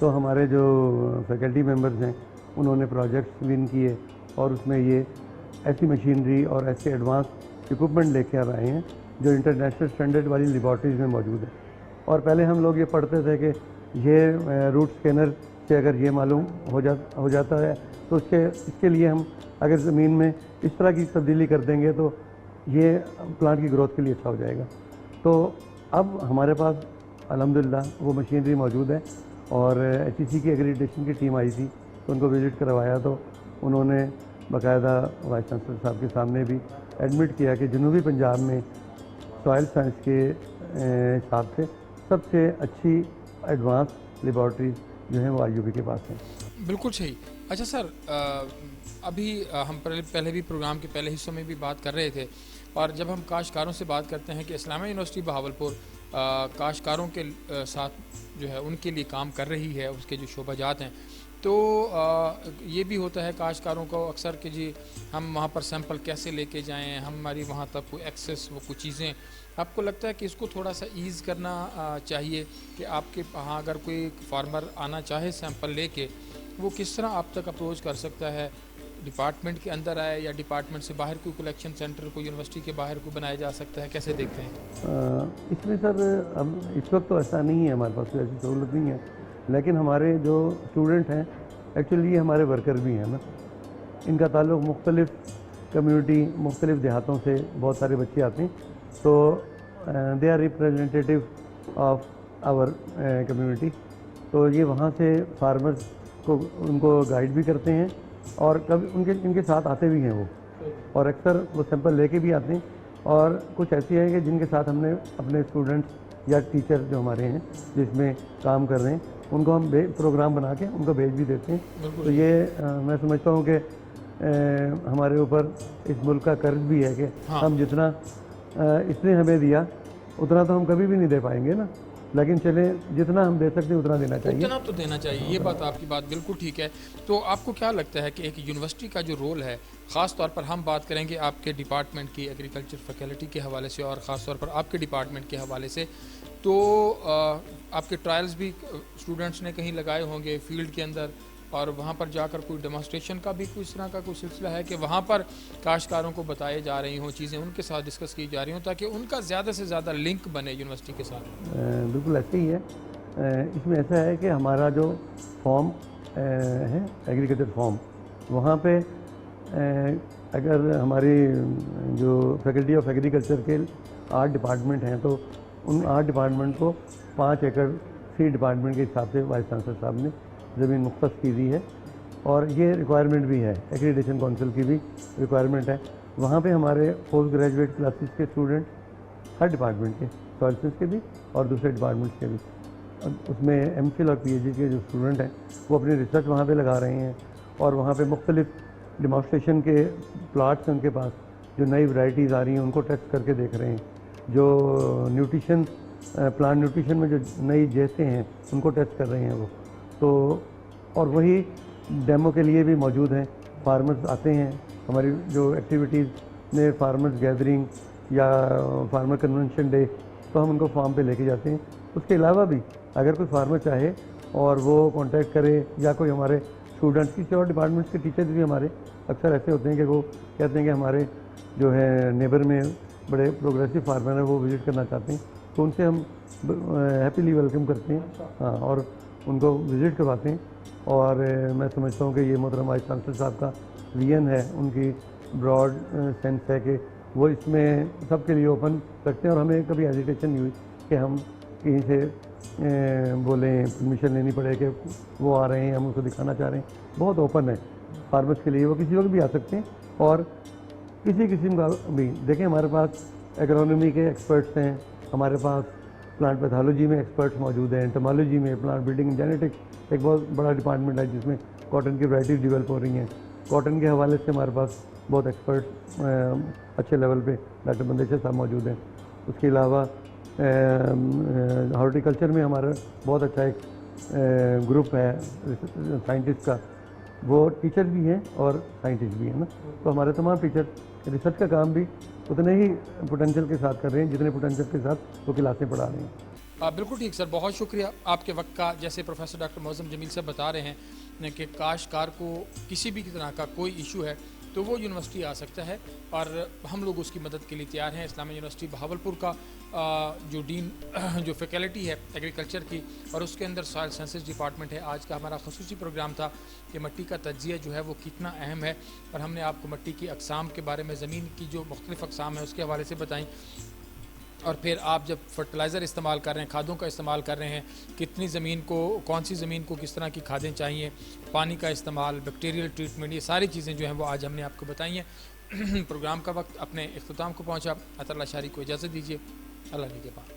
तो हमारे जो फैकल्टी मेंबर्स हैं उन्होंने प्रोजेक्ट्स विन किए, और उसमें ये ऐसी मशीनरी और ऐसे एडवांस इक्विपमेंट लेके आ रहे हैं जो इंटरनेशनल स्टैंडर्ड वाली लेबॉर्ट्रीज़ में मौजूद है। और पहले हम लोग ये पढ़ते थे कि ये रूट स्कैनर से अगर ये मालूम हो जाता है तो इसके लिए हम अगर ज़मीन में इस तरह की तब्दीली कर देंगे तो ये प्लांट की ग्रोथ के लिए अच्छा हो जाएगा। तो अब हमारे पास अल्हम्दुलिल्लाह वो मशीनरी मौजूद है, और HEC की एक्रेडिटेशन की टीम आई थी तो उनको विज़िट करवाया, तो उन्होंने बाकायदा वाइस चांसलर साहब के सामने भी एडमिट किया कि जनूबी पंजाब में सॉइल साइंस के हिसाब से सबसे अच्छी एडवांस लेबॉर्ट्रीज जो हैं वो IUB के पास हैं। बिल्कुल सही। अच्छा सर, अभी हम पहले भी प्रोग्राम के पहले हिस्सों में भी बात कर रहे थे, और जब हम काश्तकारों से बात करते हैं कि इस्लामिया यूनिवर्सिटी बहावलपुर काश्तकारों के साथ जो है उनके लिए काम कर रही है, उसके जो शोबाजात हैं, तो ये भी होता है काश्तकारों को अक्सर कि जी हम वहाँ पर सैंपल कैसे लेके जाएं, हमारी वहाँ तक कोई एक्सेस, वो कुछ चीज़ें। आपको लगता है कि इसको थोड़ा सा ईज़ करना चाहिए कि आपके वहाँ अगर कोई फार्मर आना चाहे सैंपल लेके, वो किस तरह आप तक अप्रोच कर सकता है? डिपार्टमेंट के अंदर आए या डिपार्टमेंट से बाहर कोई कलेक्शन सेंटर को यूनिवर्सिटी के बाहर को बनाया जा सकता है, कैसे देखते हैं? इसमें सर अब इस वक्त तो ऐसा नहीं है, हमारे पास तो ऐसी सहूलत नहीं है, लेकिन हमारे जो स्टूडेंट हैं एक्चुअली ये हमारे वर्कर भी हैं ना, इनका ताल्लुक़ मुख्तलिफ़ कम्यूनिटी, मुख्तलिफ़ देहातों से बहुत सारे बच्चे आते हैं, तो they are representative of our community. तो ये वहाँ से फार्मर्स को उनको गाइड भी करते हैं, और कभी इनके साथ आते भी हैं वो, और अक्सर वो सैंपल लेके भी आते हैं। और कुछ ऐसी है कि जिनके साथ हमने अपने स्टूडेंट्स या टीचर जो हमारे हैं जिसमें काम कर रहे हैं उनको हम प्रोग्राम बना के उनको भेज भी देते हैं। तो ये मैं समझता हूँ कि हमारे ऊपर इस मुल्क का कर्ज भी है कि हम जितना इसने हमें दिया उतना तो हम कभी भी नहीं दे पाएंगे ना, लेकिन चले जितना हम दे सकते हैं उतना देना चाहिए। उतना तो देना चाहिए, ये बात आपकी बात बिल्कुल ठीक है। तो आपको क्या लगता है कि एक यूनिवर्सिटी का जो रोल है, ख़ास तौर पर हम बात करेंगे आपके डिपार्टमेंट की एग्रीकल्चर फैकल्टी के हवाले से और ख़ास तौर पर आपके डिपार्टमेंट के हवाले से, तो आपके ट्रायल्स भी स्टूडेंट्स ने कहीं लगाए होंगे फील्ड के अंदर, और वहाँ पर जाकर कोई डेमोन्स्ट्रेशन का भी कुछ तरह का कोई सिलसिला है कि वहाँ पर काश्तकारों को बताए जा रही हों चीज़ें, उनके साथ डिस्कस की जा रही हों ताकि उनका ज़्यादा से ज़्यादा लिंक बने यूनिवर्सिटी के साथ? बिल्कुल ऐसे ही है। इसमें ऐसा है कि हमारा जो फॉर्म है एग्रीकल्चर फॉर्म, वहाँ पे अगर हमारी जो फैकल्टी ऑफ एग्रीकल्चर के 8 डिपार्टमेंट हैं तो उन 8 डिपार्टमेंट को 5 एकड़ सी डिपार्टमेंट के हिसाब से वाइस चांसलर साहब ने ज़मीन मुख्तस की दी है और ये रिक्वायरमेंट भी है, एक्रीडेशन काउंसिल की भी रिक्वायरमेंट है। वहाँ पे हमारे पोस्ट ग्रेजुएट क्लासेस के स्टूडेंट हर डिपार्टमेंट के, सॉइल साइंस के भी और दूसरे डिपार्टमेंट्स के भी, उसमें एमफिल और पीएचडी के जो स्टूडेंट हैं वो अपनी रिसर्च वहाँ पे लगा रहे हैं और वहाँ पे मुख्तलिफ डिमॉन्स्ट्रेशन के प्लाट्स हैं उनके पास, जो नई वैरायटीज़ आ रही हैं उनको टेस्ट करके देख रहे हैं, जो न्यूट्रिशन प्लांट न्यूट्रिशन में जो नई जैसे हैं उनको टेस्ट कर रहे हैं वो तो, और वही डेमो के लिए भी मौजूद हैं। फार्मर्स आते हैं, हमारी जो एक्टिविटीज़ में फार्मर्स गैदरिंग या फार्मर कन्वेंशन डे, तो हम उनको फार्म पे लेके जाते हैं। उसके अलावा भी अगर कोई फार्मर चाहे और वो कांटेक्ट करे या कोई हमारे स्टूडेंट्स, किसी और डिपार्टमेंट्स के टीचर्स भी हमारे अक्सर ऐसे होते हैं कि वो कहते हैं कि हमारे जो है नेबर में बड़े प्रोग्रेसिव फार्मर हैं, वो विज़िट करना चाहते हैं, तो उनसे हम हैप्पीली वेलकम करते हैं, हाँ, और उनको विज़िट करवाते हैं। और मैं समझता हूँ कि ये मोहतरम वाइस चांसलर साहब का विजन है, उनकी ब्रॉड सेंस है कि वो इसमें सबके लिए ओपन रखते हैं और हमें कभी हेजिटेशन नहीं हुई कि हम कहीं से बोलें, परमिशन लेनी पड़े कि वो आ रहे हैं, हम उसको दिखाना चाह रहे हैं। बहुत ओपन है फार्मर्स के लिए, वो किसी वक्त भी आ सकते हैं और किसी किस्म का भी। देखें, हमारे पास एग्रोनॉमी के एक्सपर्ट्स हैं, हमारे पास प्लांट पैथोलॉजी में एक्सपर्ट्स मौजूद हैं, एंटोमोलॉजी में, प्लांट ब्रीडिंग, जेनेटिक्स एक बहुत बड़ा डिपार्टमेंट है जिसमें कॉटन की वैरायटी डेवलप हो रही हैं। कॉटन के हवाले से हमारे पास बहुत एक्सपर्ट अच्छे लेवल पे डॉक्टर बंदेशर साहब मौजूद हैं। उसके अलावा हॉर्टिकल्चर में हमारा बहुत अच्छा एक ग्रुप है साइंटिस्ट का, वो टीचर भी हैं और साइंटिस्ट भी हैं ना, तो हमारे तमाम टीचर रिसर्च का काम भी उतने ही पोटेंशियल के साथ कर रहे हैं जितने पोटेंशियल के साथ वो क्लासें पढ़ा रहे हैं। बिल्कुल ठीक सर, बहुत शुक्रिया आपके वक्त का। जैसे प्रोफेसर डॉक्टर मौज़म जमील साहब बता रहे हैं कि काश्तकार को किसी भी तरह का कोई इशू है तो वो यूनिवर्सिटी आ सकता है और हम लोग उसकी मदद के लिए तैयार हैं। इस्लामिया यूनिवर्सिटी बहावलपुर का जो डीन जो फैकल्टी है एग्रीकल्चर की और उसके अंदर सॉइल साइंसेज डिपार्टमेंट है। आज का हमारा ख़ुसूसी प्रोग्राम था कि मिट्टी का तज्जिया जो है वो कितना अहम है और हमने आपको मिट्टी की अक़साम के बारे में, ज़मीन की जो मुख्तलिफ़ अक़साम है उसके हवाले से बताई। और फिर आप जब फर्टिलाइज़र इस्तेमाल कर रहे हैं, खादों का इस्तेमाल कर रहे हैं, कितनी ज़मीन को, कौन सी ज़मीन को किस तरह की खादें चाहिए, पानी का इस्तेमाल, बैक्टीरियल ट्रीटमेंट, ये सारी चीज़ें जो हैं वो आज हमने आपको बताई हैं। प्रोग्राम का वक्त अपने इख्तिताम को पहुँचा। अतरल्लाह शारी को इजाज़त दीजिए। अल्लाह के पास।